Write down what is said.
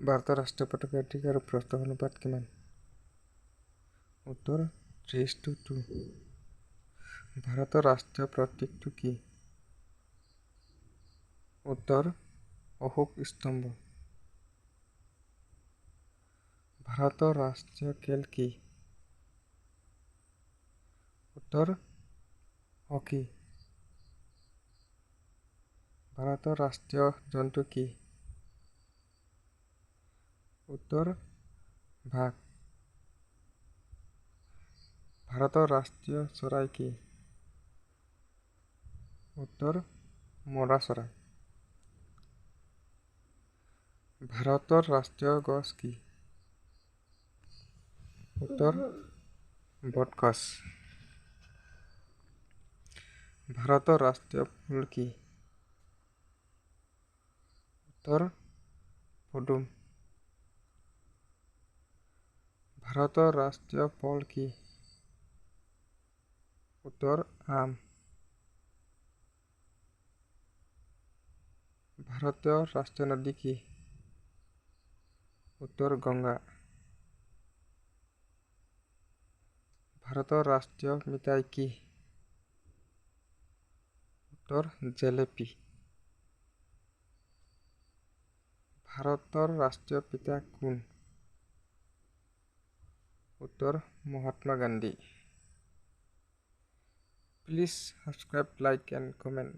ভাৰতৰ ৰাষ্ট্ৰীয় পতাকাৰ দিশ আৰু প্ৰস্থ অনুপাত কিমান? উত্তৰ 3:2। ভাৰতৰ ৰাষ্ট্ৰীয় প্ৰতীকটো কি? উত্তৰ অশোক স্তম্ভ। ভাৰতৰ ৰাষ্ট্ৰীয় খেল কি? উত্তৰ হকী। ভাৰতৰ ৰাষ্ট্ৰীয় জন্তু কি? উত্তৰ বাঘ। ভাৰতৰ ৰাষ্ট্ৰীয় চৰাই কি? উত্তৰ মৰা চৰাই। ভাৰতৰ ৰাষ্ট্ৰীয় গছ কি? উত্তৰ বটগছ। ভাৰতৰ ৰাষ্ট্ৰীয় ফুল কি? উত্তৰ পদুম। ভাৰতৰ ৰাষ্ট্ৰীয় ফল কি? উত্তৰ আম। ভাৰতীয় ৰাষ্ট্ৰীয় নদী কি? উত্তৰ গংগা। ভাৰতৰ ৰাষ্ট্ৰীয় মিঠাই কি? উত্তৰ জেলেপি। ভাৰতৰ ৰাষ্ট্ৰীয় পিতা কোন? উত্তৰ Mahatma Gandhi. Please subscribe, like and comment.